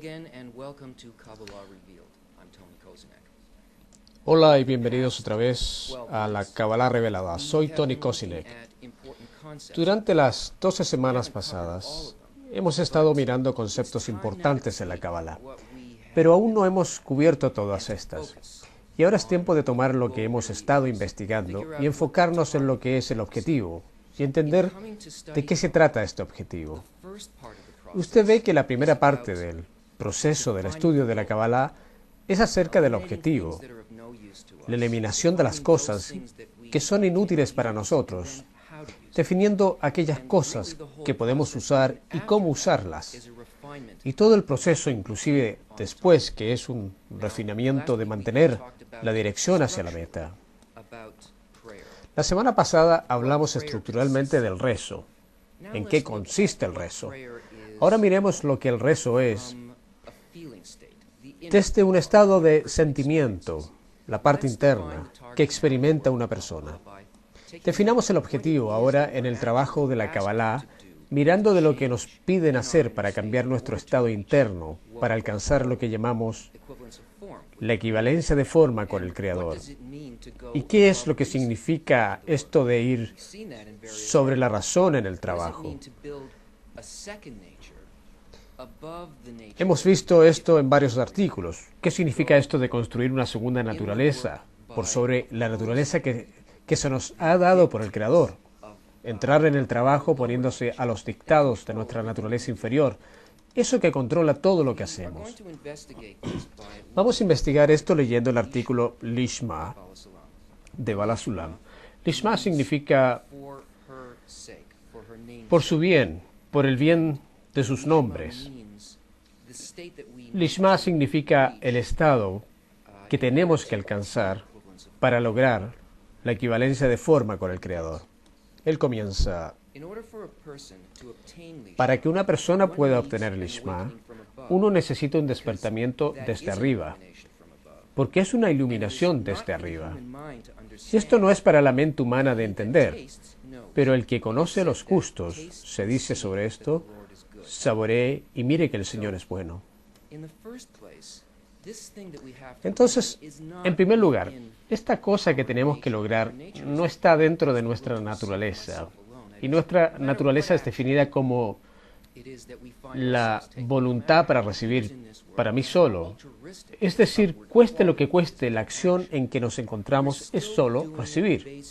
again and welcome to Kabbalah Revealed. I'm Tony Kozenek. Hola y bienvenidos otra vez a la Kabbalah Revelada. Soy Tony Kozenek. Durante las 12 semanas pasadas hemos estado mirando conceptos importantes en la Kabbalah, pero aún no hemos cubierto todas estas. Y ahora es tiempo de tomar lo que hemos estado investigando y enfocarnos en lo que es el objetivo y entender de qué se trata este objetivo. Usted ve que la primera parte del proceso del estudio de la Kabbalah es acerca del objetivo, la eliminación de las cosas que son inútiles para nosotros, definiendo aquellas cosas que podemos usar y cómo usarlas. Y todo el proceso, inclusive después, que es un refinamiento de mantener la dirección hacia la meta. La semana pasada hablamos estructuralmente del rezo, en qué consiste el rezo. Ahora miremos lo que el rezo es desde un estado de sentimiento, la parte interna, que experimenta una persona. Definamos el objetivo ahora en el trabajo de la Kabbalah, mirando de lo que nos piden hacer para cambiar nuestro estado interno, para alcanzar lo que llamamos la equivalencia de forma con el Creador. ¿Y qué es lo que significa esto de ir sobre la razón en el trabajo? Hemos visto esto en varios artículos. ¿Qué significa esto de construir una segunda naturaleza por sobre la naturaleza que se nos ha dado por el Creador? Entrar en el trabajo poniéndose a los dictados de nuestra naturaleza inferior, eso que controla todo lo que hacemos. Vamos a investigar esto leyendo el artículo Lishma de Baal HaSulam. Lishma significa por su bien, por el bien de sus nombres. Lishma significa el estado que tenemos que alcanzar para lograr la equivalencia de forma con el Creador. Él comienza: para que una persona pueda obtener el Lishma, uno necesita un despertamiento desde arriba, porque es una iluminación desde arriba. Y esto no es para la mente humana de entender, pero el que conoce los gustos, se dice sobre esto, saboree y mire que el Señor es bueno. Entonces, en primer lugar, esta cosa que tenemos que lograr no está dentro de nuestra naturaleza. Y nuestra naturaleza es definida como la voluntad para recibir para mí solo. Es decir, cueste lo que cueste, la acción en que nos encontramos es solo recibir.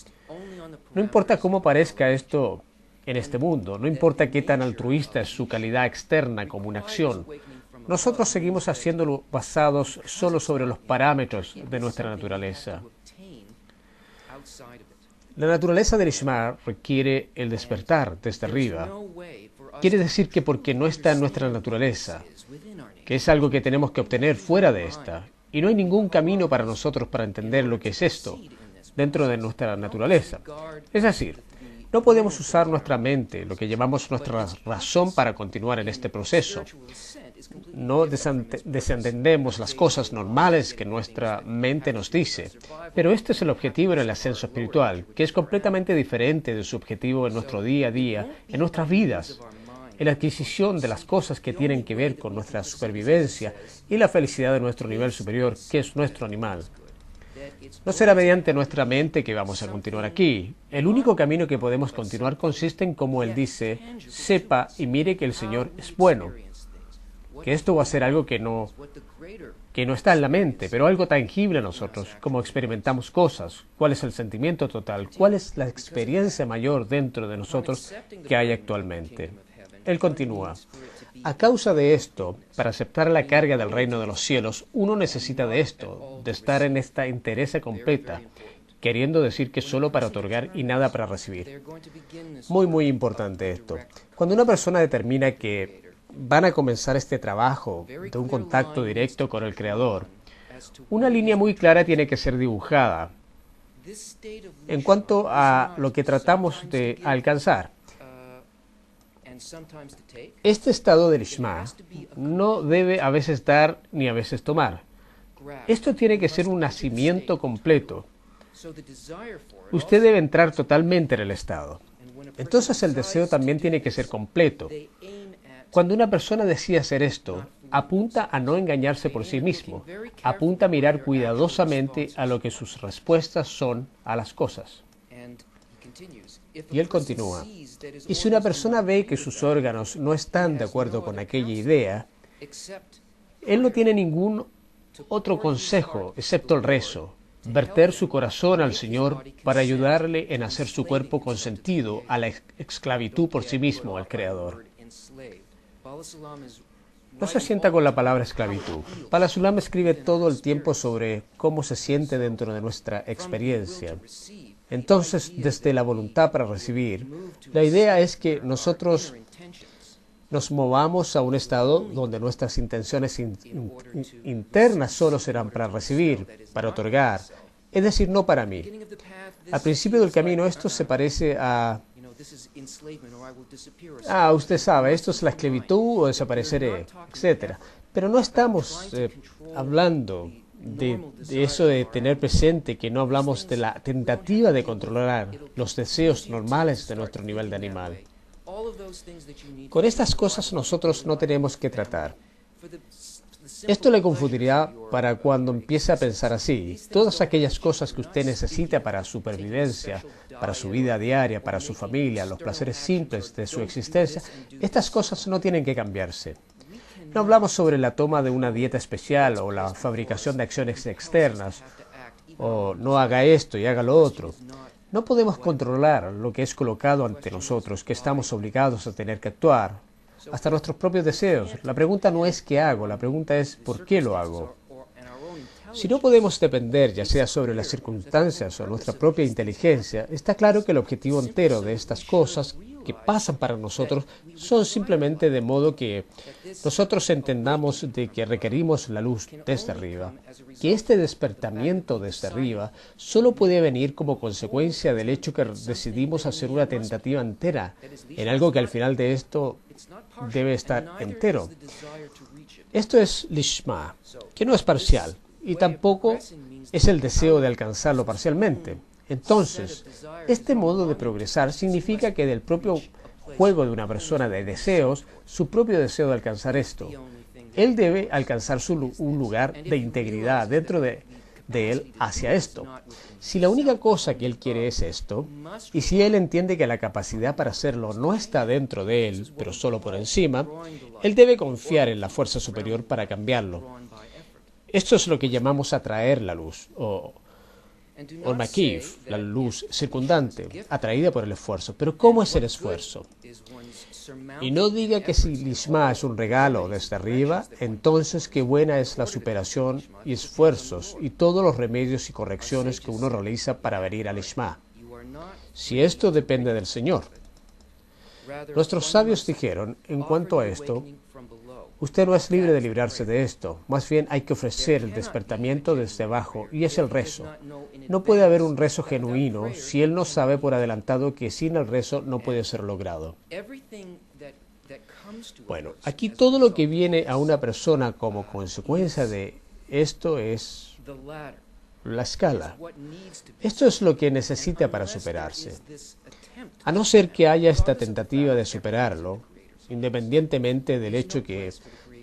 No importa cómo parezca esto en este mundo, no importa qué tan altruista es su calidad externa como una acción, nosotros seguimos haciéndolo basados solo sobre los parámetros de nuestra naturaleza. La naturaleza del Lishma requiere el despertar desde arriba. Quiere decir que porque no está en nuestra naturaleza, que es algo que tenemos que obtener fuera de esta, y no hay ningún camino para nosotros para entender lo que es esto dentro de nuestra naturaleza. Es decir, no podemos usar nuestra mente, lo que llamamos nuestra razón, para continuar en este proceso. No desentendemos las cosas normales que nuestra mente nos dice, pero este es el objetivo en el ascenso espiritual, que es completamente diferente de su objetivo en nuestro día a día, en nuestras vidas, en la adquisición de las cosas que tienen que ver con nuestra supervivencia y la felicidad de nuestro nivel superior, que es nuestro animal. No será mediante nuestra mente que vamos a continuar aquí. El único camino que podemos continuar consiste en, como él dice, sepa y mire que el Señor es bueno. Que esto va a ser algo que no está en la mente, pero algo tangible a nosotros, como experimentamos cosas, cuál es el sentimiento total, cuál es la experiencia mayor dentro de nosotros que hay actualmente. Él continúa: a causa de esto, para aceptar la carga del reino de los cielos, uno necesita de esto, de estar en esta entereza completa, queriendo decir que solo para otorgar y nada para recibir. Muy importante esto. Cuando una persona determina que van a comenzar este trabajo de un contacto directo con el Creador, una línea muy clara tiene que ser dibujada en cuanto a lo que tratamos de alcanzar. Este estado del Lishma no debe a veces dar ni a veces tomar. Esto tiene que ser un nacimiento completo. Usted debe entrar totalmente en el estado. Entonces el deseo también tiene que ser completo. Cuando una persona decide hacer esto, apunta a no engañarse por sí mismo, apunta a mirar cuidadosamente a lo que sus respuestas son a las cosas. Y él continúa, y si una persona ve que sus órganos no están de acuerdo con aquella idea, él no tiene ningún otro consejo excepto el rezo, verter su corazón al Señor para ayudarle en hacer su cuerpo consentido a la esclavitud por sí mismo al Creador. No se sienta con la palabra esclavitud. Bala Sulam escribe todo el tiempo sobre cómo se siente dentro de nuestra experiencia. Entonces, desde la voluntad para recibir, la idea es que nosotros nos movamos a un estado donde nuestras intenciones internas solo serán para recibir, para otorgar, es decir, no para mí. Al principio del camino esto se parece a usted sabe, esto es la esclavitud o desapareceré, etc. Pero no estamos hablando de eso de tener presente que no hablamos de la tentativa de controlar los deseos normales de nuestro nivel de animal. Con estas cosas nosotros no tenemos que tratar. Esto le confundirá para cuando empiece a pensar así. Todas aquellas cosas que usted necesita para su supervivencia, para su vida diaria, para su familia, los placeres simples de su existencia, estas cosas no tienen que cambiarse. No hablamos sobre la toma de una dieta especial o la fabricación de acciones externas, o no haga esto y haga lo otro. No podemos controlar lo que es colocado ante nosotros, que estamos obligados a tener que actuar, hasta nuestros propios deseos. La pregunta no es qué hago, la pregunta es por qué lo hago. Si no podemos depender, ya sea sobre las circunstancias o nuestra propia inteligencia, está claro que el objetivo entero de estas cosas que pasan para nosotros son simplemente de modo que nosotros entendamos de que requerimos la luz desde arriba, que este despertamiento desde arriba solo puede venir como consecuencia del hecho que decidimos hacer una tentativa entera en algo que al final de esto debe estar entero. Esto es lishma, que no es parcial, y tampoco es el deseo de alcanzarlo parcialmente. Entonces, este modo de progresar significa que del propio juego de una persona de deseos, su propio deseo de alcanzar esto, él debe alcanzar un lugar de integridad dentro de él hacia esto. Si la única cosa que él quiere es esto, y si él entiende que la capacidad para hacerlo no está dentro de él, pero solo por encima, él debe confiar en la fuerza superior para cambiarlo. Esto es lo que llamamos atraer la luz, o makif, la luz circundante, atraída por el esfuerzo. Pero ¿cómo es el esfuerzo? Y no diga que si lishma es un regalo desde arriba, entonces qué buena es la superación y esfuerzos y todos los remedios y correcciones que uno realiza para venir al lishma. Si esto depende del Señor. Nuestros sabios dijeron, en cuanto a esto, usted no es libre de librarse de esto, más bien hay que ofrecer el despertamiento desde abajo, y es el rezo. No puede haber un rezo genuino si él no sabe por adelantado que sin el rezo no puede ser logrado. Bueno, aquí todo lo que viene a una persona como consecuencia de esto es la escala. Esto es lo que necesita para superarse. A no ser que haya esta tentativa de superarlo, independientemente del hecho que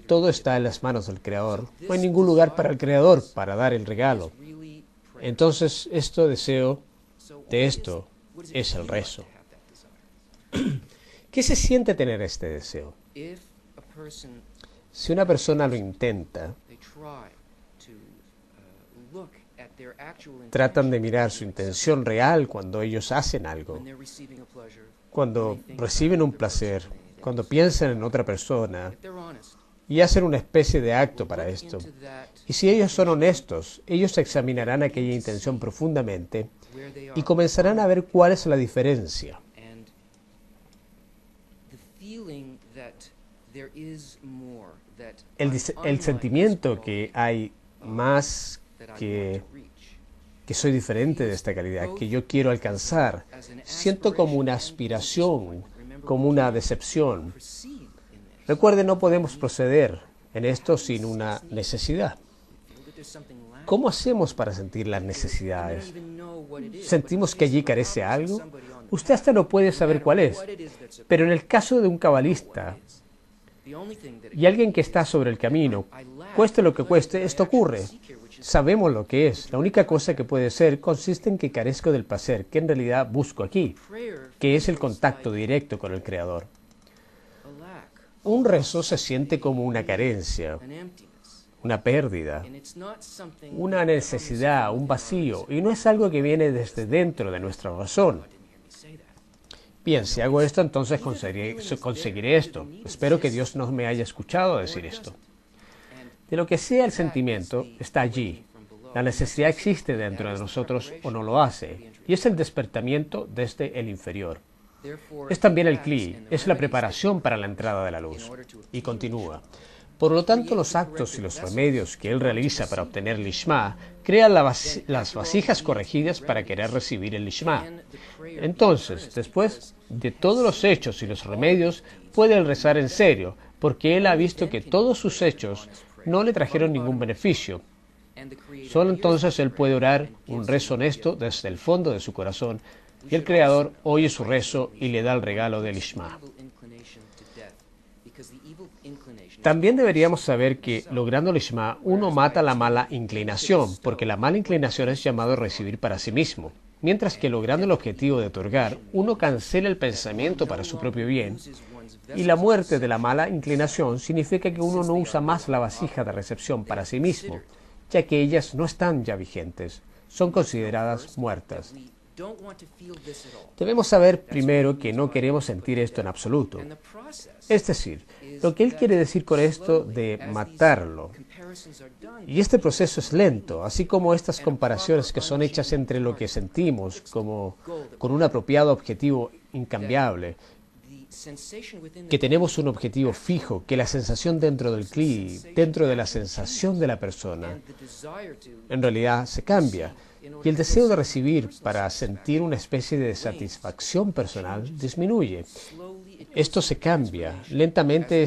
todo está en las manos del Creador, no hay ningún lugar para el Creador para dar el regalo. Entonces, deseo de esto es el rezo. ¿Qué se siente tener este deseo? Si una persona lo intenta, tratan de mirar su intención real cuando ellos hacen algo, cuando reciben un placer, cuando piensan en otra persona y hacen una especie de acto para esto. Y si ellos son honestos, ellos examinarán aquella intención profundamente y comenzarán a ver cuál es la diferencia. El sentimiento que hay más que soy diferente de esta calidad, que yo quiero alcanzar, siento como una aspiración, como una decepción. Recuerde, no podemos proceder en esto sin una necesidad. ¿Cómo hacemos para sentir las necesidades? ¿Sentimos que allí carece algo? Usted hasta no puede saber cuál es. Pero en el caso de un cabalista, Y alguien que está sobre el camino, cueste lo que cueste, esto ocurre. Sabemos lo que es. La única cosa que puede ser consiste en que carezco del placer que en realidad busco aquí, que es el contacto directo con el Creador. Un rezo se siente como una carencia, una pérdida, una necesidad, un vacío, y no es algo que viene desde dentro de nuestra razón. Bien, si hago esto, entonces conseguiré esto. Espero que Dios no me haya escuchado decir esto. De lo que sea el sentimiento, está allí. La necesidad existe dentro de nosotros o no lo hace, y es el despertamiento desde el inferior. Es también el cli, es la preparación para la entrada de la luz. Y continúa. Por lo tanto, los actos y los remedios que él realiza para obtener el Lishma crean las vasijas corregidas para querer recibir el Lishma. Entonces, después de todos los hechos y los remedios, puede él rezar en serio, porque él ha visto que todos sus hechos no le trajeron ningún beneficio. Solo entonces él puede orar un rezo honesto desde el fondo de su corazón, y el Creador oye su rezo y le da el regalo del Lishma. También deberíamos saber que, logrando el Lishma, uno mata la mala inclinación, porque la mala inclinación es llamado a recibir para sí mismo. Mientras que logrando el objetivo de otorgar, uno cancela el pensamiento para su propio bien, y la muerte de la mala inclinación significa que uno no usa más la vasija de recepción para sí mismo, ya que ellas no están ya vigentes, son consideradas muertas. Debemos saber primero que no queremos sentir esto en absoluto. Es decir, lo que él quiere decir con esto de matarlo. Y este proceso es lento, así como estas comparaciones que son hechas entre lo que sentimos como con un apropiado objetivo incambiable, que tenemos un objetivo fijo, que la sensación dentro del cli, dentro de la sensación de la persona, en realidad se cambia. Y el deseo de recibir para sentir una especie de satisfacción personal disminuye. Esto se cambia. Lentamente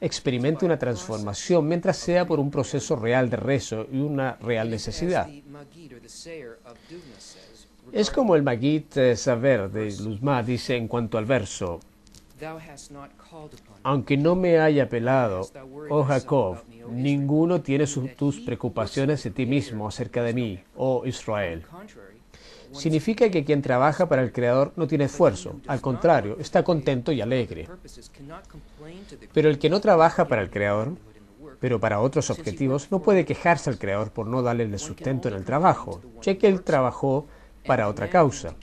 experimenta una transformación mientras sea por un proceso real de rezo y una real necesidad. Es como el Magid Saver de Luzma dice en cuanto al verso: aunque no me haya apelado, oh Jacob, ninguno tiene tus preocupaciones de ti mismo acerca de mí, oh Israel. Significa que quien trabaja para el Creador no tiene esfuerzo, al contrario, está contento y alegre. Pero el que no trabaja para el Creador, pero para otros objetivos, no puede quejarse al Creador por no darle el sustento en el trabajo, ya que él trabajó para otra causa.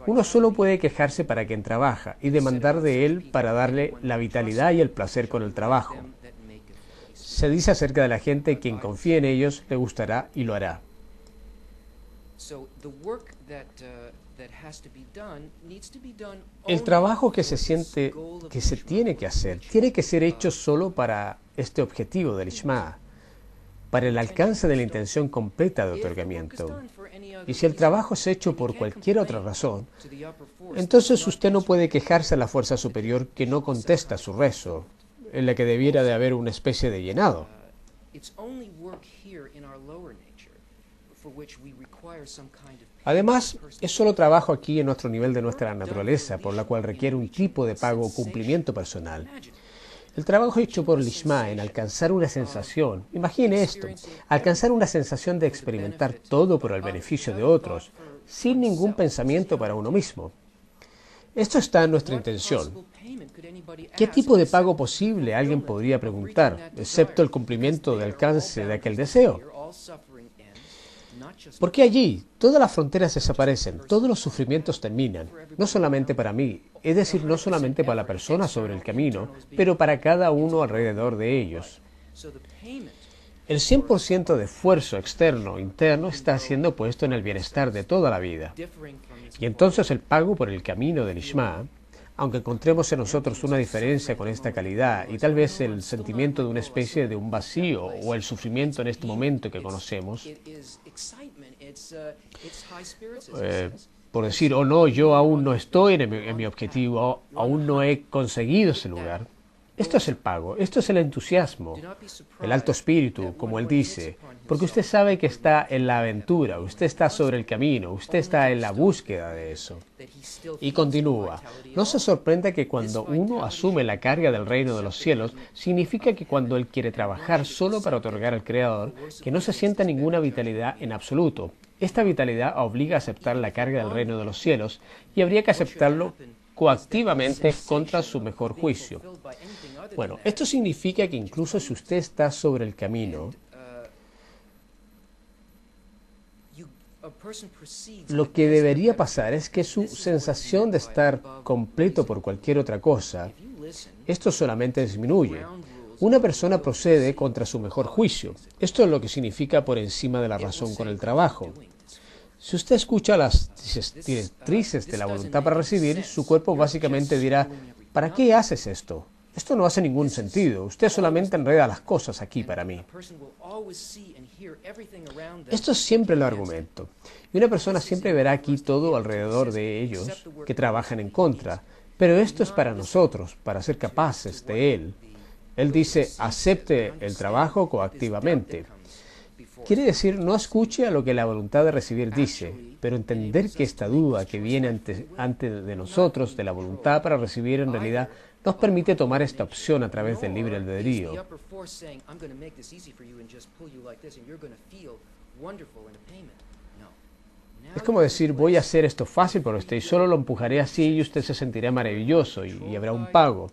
Uno solo puede quejarse para quien trabaja y demandar de él para darle la vitalidad y el placer con el trabajo. Se dice acerca de la gente: quien confía en ellos le gustará y lo hará. El trabajo que se tiene que hacer tiene que ser hecho solo para este objetivo del Lishma, para el alcance de la intención completa de otorgamiento. Y si el trabajo es hecho por cualquier otra razón, entonces usted no puede quejarse a la fuerza superior que no contesta su rezo, en la que debiera de haber una especie de llenado. Además, es solo trabajo aquí en nuestro nivel de nuestra naturaleza, por la cual requiere un tipo de pago o cumplimiento personal. El trabajo hecho por Lishma en alcanzar una sensación, imagine esto, alcanzar una sensación de experimentar todo por el beneficio de otros, sin ningún pensamiento para uno mismo. Esto está en nuestra intención. ¿Qué tipo de pago posible alguien podría preguntar, excepto el cumplimiento de alcance de aquel deseo? Porque allí todas las fronteras desaparecen, todos los sufrimientos terminan, no solamente para mí, es decir, no solamente para la persona sobre el camino, pero para cada uno alrededor de ellos. El 100% de esfuerzo externo e interno está siendo puesto en el bienestar de toda la vida. Y entonces el pago por el camino del Lishma, aunque encontremos en nosotros una diferencia con esta calidad y tal vez el sentimiento de una especie de un vacío o el sufrimiento en este momento que conocemos, por decir, oh no, yo aún no estoy en mi objetivo, aún no he conseguido ese lugar, Esto es el pago, esto es el entusiasmo, el alto espíritu, como él dice, porque usted sabe que está en la aventura, usted está sobre el camino, usted está en la búsqueda de eso. Y continúa, no se sorprenda que cuando uno asume la carga del reino de los cielos, significa que cuando él quiere trabajar solo para otorgar al Creador, que no se sienta ninguna vitalidad en absoluto. Esta vitalidad obliga a aceptar la carga del reino de los cielos y habría que aceptarlo coactivamente contra su mejor juicio. Bueno, esto significa que incluso si usted está sobre el camino, lo que debería pasar es que su sensación de estar completo por cualquier otra cosa, esto solamente disminuye. Una persona procede contra su mejor juicio. Esto es lo que significa por encima de la razón con el trabajo. Si usted escucha las directrices de la voluntad para recibir, su cuerpo básicamente dirá, ¿para qué haces esto? Esto no hace ningún sentido. Usted solamente enreda las cosas aquí para mí. Esto es siempre el argumento. Y una persona siempre verá aquí todo alrededor de ellos que trabajan en contra. Pero esto es para nosotros, para ser capaces de él. Él dice, acepte el trabajo coactivamente. Quiere decir, no escuche a lo que la voluntad de recibir dice, pero entender que esta duda que viene ante de nosotros, de la voluntad para recibir, en realidad nos permite tomar esta opción a través del libre albedrío. Es como decir, voy a hacer esto fácil por usted y solo lo empujaré así y usted se sentirá maravilloso y habrá un pago.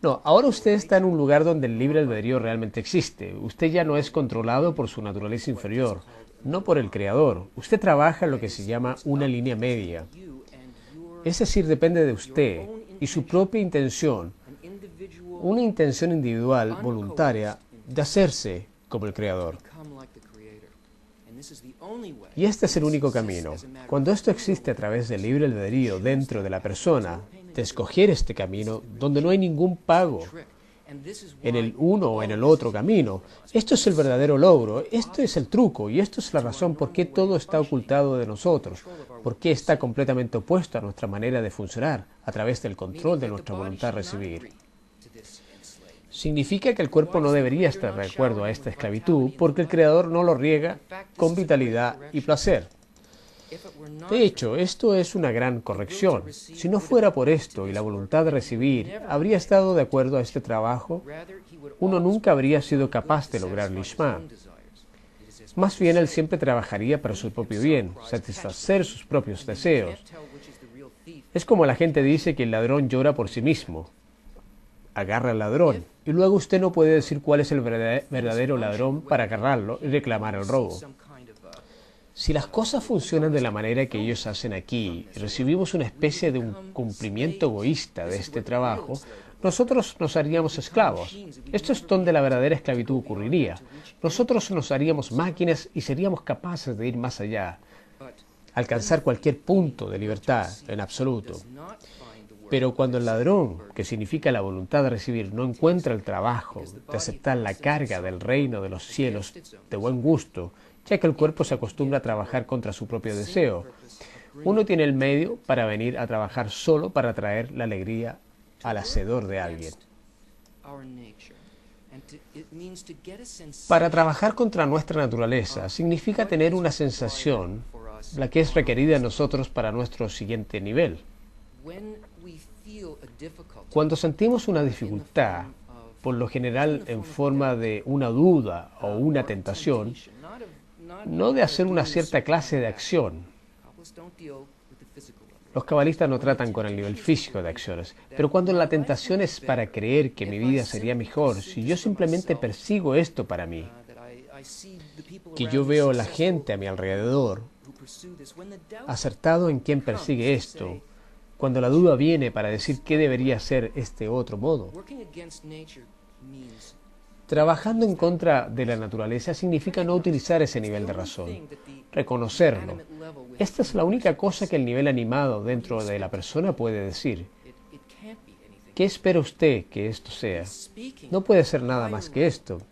No, ahora usted está en un lugar donde el libre albedrío realmente existe. Usted ya no es controlado por su naturaleza inferior, no por el Creador. Usted trabaja en lo que se llama una línea media. Es decir, depende de usted y su propia intención, una intención individual, voluntaria, de hacerse como el Creador. Y este es el único camino. Cuando esto existe a través del libre albedrío dentro de la persona, de escoger este camino donde no hay ningún pago en el uno o en el otro camino, esto es el verdadero logro, esto es el truco y esto es la razón por qué todo está ocultado de nosotros, por qué está completamente opuesto a nuestra manera de funcionar a través del control de nuestra voluntad de recibir. Significa que el cuerpo no debería estar de acuerdo a esta esclavitud porque el Creador no lo riega con vitalidad y placer. De hecho, esto es una gran corrección. Si no fuera por esto y la voluntad de recibir habría estado de acuerdo a este trabajo, uno nunca habría sido capaz de lograr Lishma. Más bien, él siempre trabajaría para su propio bien, satisfacer sus propios deseos. Es como la gente dice que el ladrón llora por sí mismo. Agarra al ladrón y luego usted no puede decir cuál es el verdadero ladrón para agarrarlo y reclamar el robo. Si las cosas funcionan de la manera que ellos hacen aquí y recibimos una especie de un cumplimiento egoísta de este trabajo, nosotros nos haríamos esclavos. Esto es donde la verdadera esclavitud ocurriría. Nosotros nos haríamos máquinas y seríamos capaces de ir más allá, alcanzar cualquier punto de libertad en absoluto. Pero cuando el ladrón, que significa la voluntad de recibir, no encuentra el trabajo de aceptar la carga del reino de los cielos de buen gusto, ya que el cuerpo se acostumbra a trabajar contra su propio deseo, uno tiene el medio para venir a trabajar solo para traer la alegría al hacedor de alguien. Para trabajar contra nuestra naturaleza significa tener una sensación, la que es requerida en nosotros para nuestro siguiente nivel. Cuando sentimos una dificultad, por lo general en forma de una duda o una tentación, no de hacer una cierta clase de acción. Los cabalistas no tratan con el nivel físico de acciones, pero cuando la tentación es para creer que mi vida sería mejor si yo simplemente persigo esto para mí, que yo veo a la gente a mi alrededor acertado en quien persigue esto, cuando la duda viene para decir qué debería ser este otro modo. Trabajando en contra de la naturaleza significa no utilizar ese nivel de razón, reconocerlo. Esta es la única cosa que el nivel animado dentro de la persona puede decir. ¿Qué espera usted que esto sea? No puede ser nada más que esto.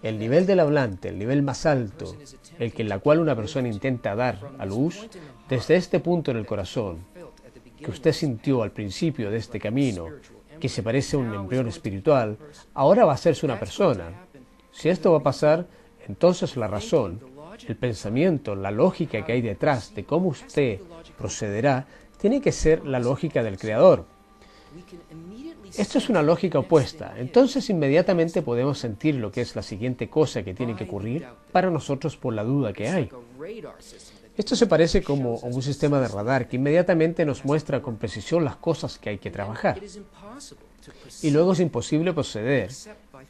El nivel del hablante, el nivel más alto, el que en la cual una persona intenta dar a luz, desde este punto en el corazón, que usted sintió al principio de este camino, que se parece a un embrión espiritual, ahora va a hacerse una persona. Si esto va a pasar, entonces la razón, el pensamiento, la lógica que hay detrás de cómo usted procederá, tiene que ser la lógica del Creador. Esto es una lógica opuesta. Entonces inmediatamente podemos sentir lo que es la siguiente cosa que tiene que ocurrir para nosotros por la duda que hay. Esto se parece como a un sistema de radar que inmediatamente nos muestra con precisión las cosas que hay que trabajar. Y luego es imposible proceder,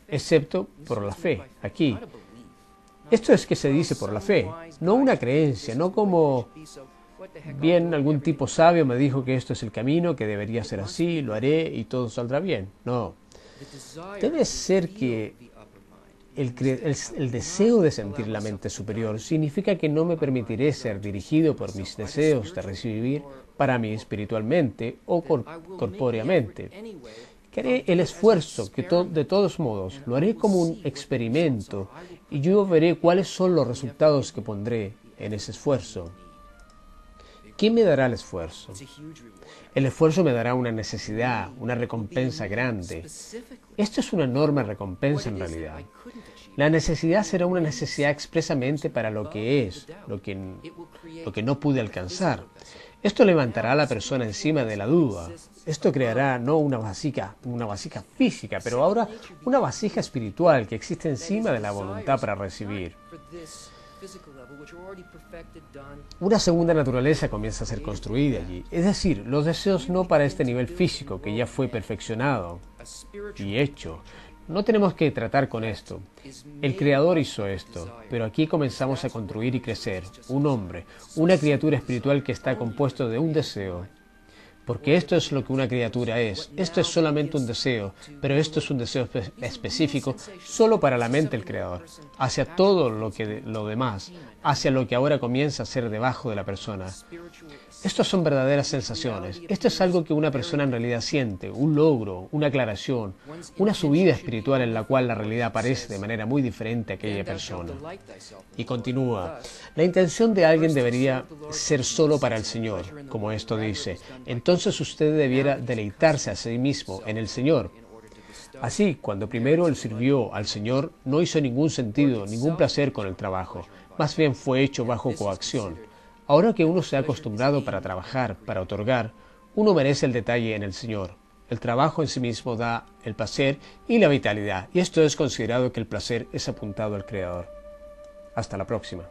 excepto por la fe, aquí. Esto es que se dice por la fe, no una creencia, no como, bien, algún tipo sabio me dijo que esto es el camino, que debería ser así, lo haré y todo saldrá bien. No. Debe ser que el deseo de sentir la mente superior significa que no me permitiré ser dirigido por mis deseos de recibir para mí espiritualmente o corpóreamente. Que haré el esfuerzo, que de todos modos lo haré como un experimento y yo veré cuáles son los resultados que pondré en ese esfuerzo. ¿Qué me dará el esfuerzo? El esfuerzo me dará una necesidad, una recompensa grande. Esto es una enorme recompensa en realidad. La necesidad será una necesidad expresamente para lo que es, lo que no pude alcanzar. Esto levantará a la persona encima de la duda. Esto creará no una vasija física, pero ahora una vasija espiritual que existe encima de la voluntad para recibir. Una segunda naturaleza comienza a ser construida allí, es decir, los deseos no para este nivel físico que ya fue perfeccionado y hecho. No tenemos que tratar con esto. El Creador hizo esto, pero aquí comenzamos a construir y crecer un hombre, una criatura espiritual que está compuesto de un deseo. Porque esto es lo que una criatura es. Esto es solamente un deseo, pero esto es un deseo específico solo para la mente del Creador, hacia todo lo demás, hacia lo que ahora comienza a ser debajo de la persona. Estas son verdaderas sensaciones. Esto es algo que una persona en realidad siente, un logro, una aclaración, una subida espiritual en la cual la realidad aparece de manera muy diferente a aquella persona. Y continúa, la intención de alguien debería ser solo para el Señor, como esto dice. Entonces usted debiera deleitarse a sí mismo en el Señor. Así, cuando primero él sirvió al Señor, no hizo ningún sentido, ningún placer con el trabajo. Más bien fue hecho bajo coacción. Ahora que uno se ha acostumbrado para trabajar, para otorgar, uno merece el detalle en el Señor. El trabajo en sí mismo da el placer y la vitalidad, y esto es considerado que el placer es apuntado al Creador. Hasta la próxima.